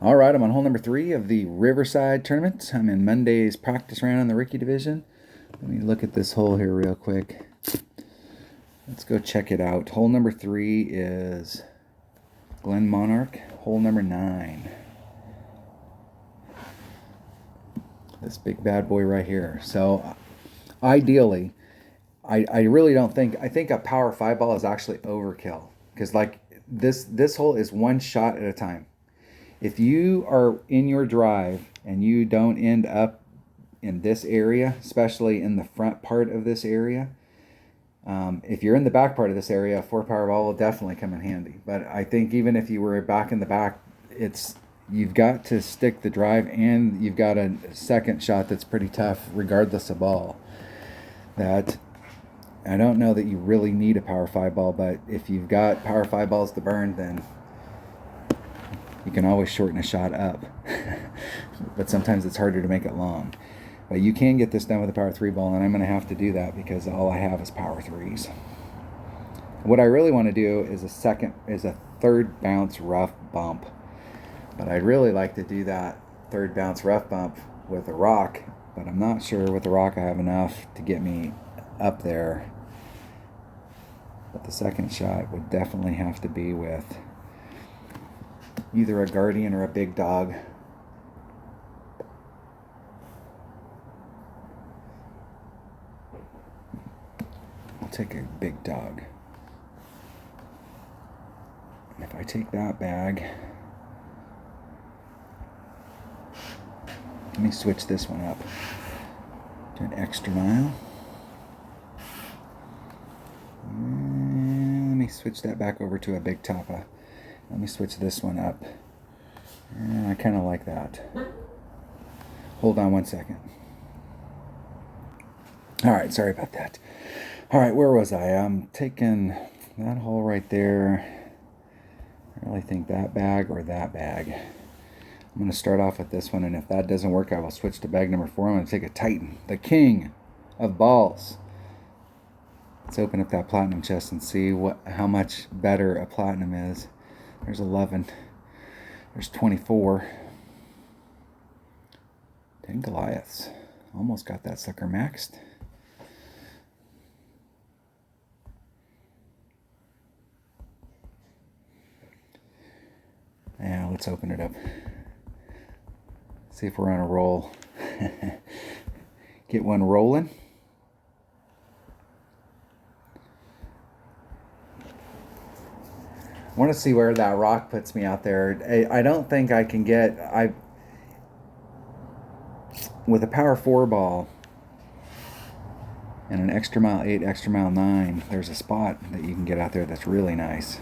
All right, I'm on hole number 3 of the Riverside tournament. I'm in Monday's practice round in the Ricky division. Let me look at this hole here real quick. Let's go check it out. Hole number 3 is Glen Monarch. Hole number 9. This big bad boy right here. So ideally, I really don't think, I think a power 5 ball is actually overkill. Because like this hole is one shot at a time. If you are in your drive and you don't end up in this area, especially in the front part of this area, if you're in the back part of this area, a 4 power ball will definitely come in handy. But I think even if you were back in the back, you've got to stick the drive, and you've got a second shot that's pretty tough regardless of ball. That I don't know that you really need a power 5 ball, but if you've got power 5 balls to burn, then you can always shorten a shot up. But sometimes it's harder to make it long. But you can get this done with a power 3 ball, and I'm going to have to do that because all I have is power 3s. What I really want to do is a third bounce rough bump. But I'd really like to do that third bounce rough bump with a rock, but I'm not sure with the rock I have enough to get me up there. But the second shot would definitely have to be with either a guardian or a big dog. I'll take a big dog. And if I take that bag, let me switch this one up to an extra mile. And let me switch that back over to a big tapa. Let me switch this one up. And I kind of like that. Hold on one second. All right, sorry about that. All right, where was I? I'm taking that hole right there. I really think that bag or that bag. I'm going to start off with this one, and if that doesn't work, I will switch to bag number 4. I'm going to take a Titan, the king of balls. Let's open up that platinum chest and see how much better a platinum is. There's 11. There's 24. 10 Goliaths. Almost got that sucker maxed. Now let's open it up. See if we're on a roll. Get one rolling. I want to see where that rock puts me out there. I don't think I can get... with a power 4 ball and an extra mile 8, extra mile 9, there's a spot that you can get out there that's really nice,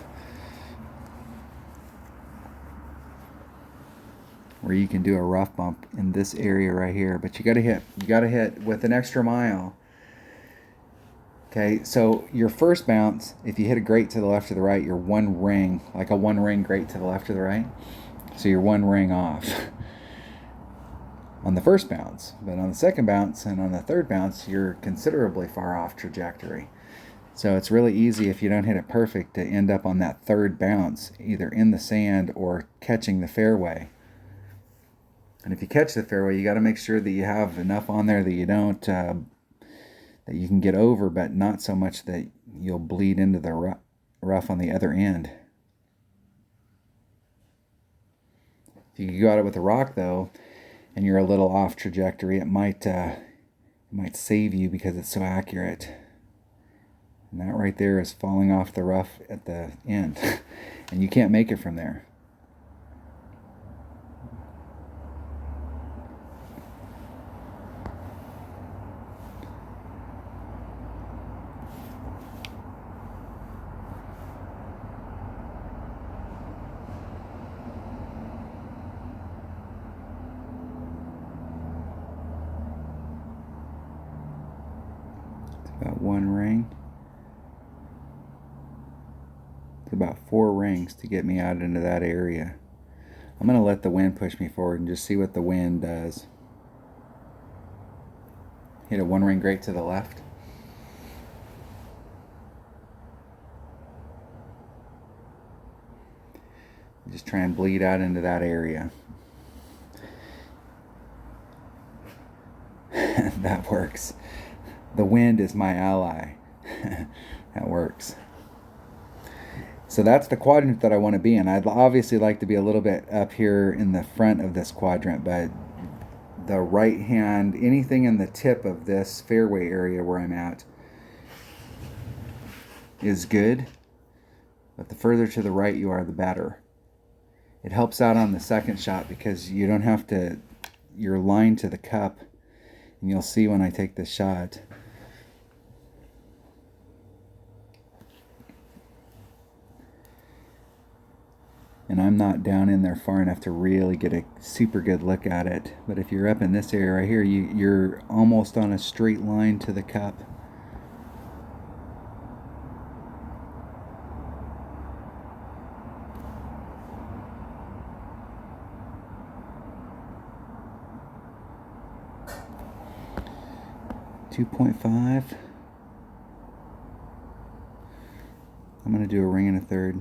where you can do a rough bump in this area right here. But you got to hit with an extra mile. Okay, so your first bounce, if you hit a grate to the left or the right, you're one ring, like a one ring grate to the left or the right. So you're one ring off on the first bounce. But on the second bounce and on the third bounce, you're considerably far off trajectory. So it's really easy, if you don't hit it perfect, to end up on that third bounce, either in the sand or catching the fairway. And if you catch the fairway, you got to make sure that you have enough on there that you don't... that you can get over, but not so much that you'll bleed into the rough on the other end. If you go at it with a rock, though, and you're a little off trajectory, it might save you because it's so accurate. And that right there is falling off the rough at the end. And you can't make it from there. About one ring. It's about 4 rings to get me out into that area. I'm going to let the wind push me forward and just see what the wind does. Hit a one ring grate to the left. Just try and bleed out into that area. That works. The wind is my ally. That works. So that's the quadrant that I want to be in. I'd obviously like to be a little bit up here in the front of this quadrant, but the right hand, anything in the tip of this fairway area where I'm at is good, but the further to the right you are, the better. It helps out on the second shot because you don't have to, you're lined to the cup, and you'll see when I take this shot. And I'm not down in there far enough to really get a super good look at it. But if you're up in this area right here, you're almost on a straight line to the cup. .5. I'm going to do a ring and a third.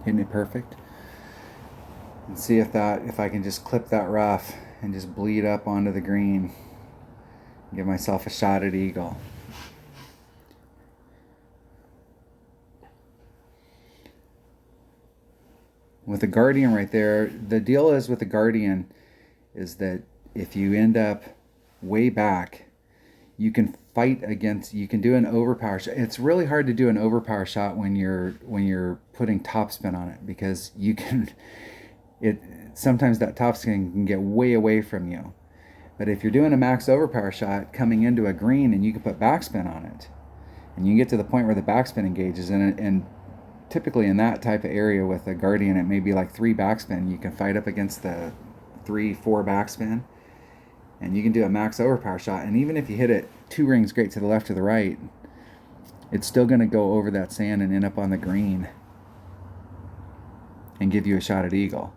Hitting it perfect. And see if I can just clip that rough and just bleed up onto the green. Give myself a shot at eagle. With the Guardian right there, the deal is with the Guardian is that if you end up way back, you can fight against, you can do an overpower shot. It's really hard to do an overpower shot when you're putting topspin on it, because you can, sometimes that topspin can get way away from you. But if you're doing a max overpower shot coming into a green and you can put backspin on it, and you get to the point where the backspin engages in it, and typically in that type of area with a Guardian, it may be like 3 backspin. You can fight up against the 3-4 backspin, and you can do a max overpower shot. And even if you hit it 2 rings great to the left or the right, it's still going to go over that sand and end up on the green and give you a shot at eagle.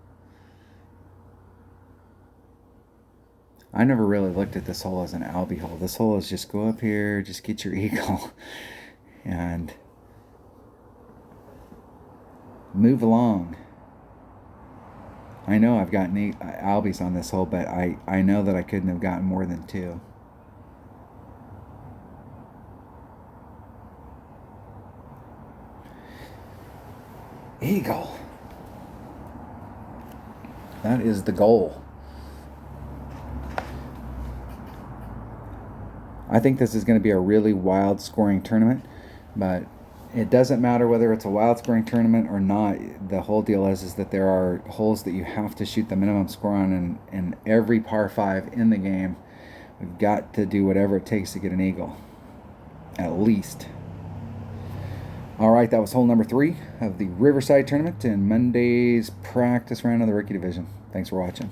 I never really looked at this hole as an Albie hole. This hole is just go up here, just get your eagle, and move along. I know I've gotten 8 Albies on this hole, but I know that I couldn't have gotten more than 2. Eagle. That is the goal. I think this is going to be a really wild scoring tournament, but it doesn't matter whether it's a wild scoring tournament or not. The whole deal is that there are holes that you have to shoot the minimum score on, and every par 5 in the game, we've got to do whatever it takes to get an eagle, at least. All right, that was hole number 3 of the Riverside tournament and Monday's practice round of the Rookie Division. Thanks for watching.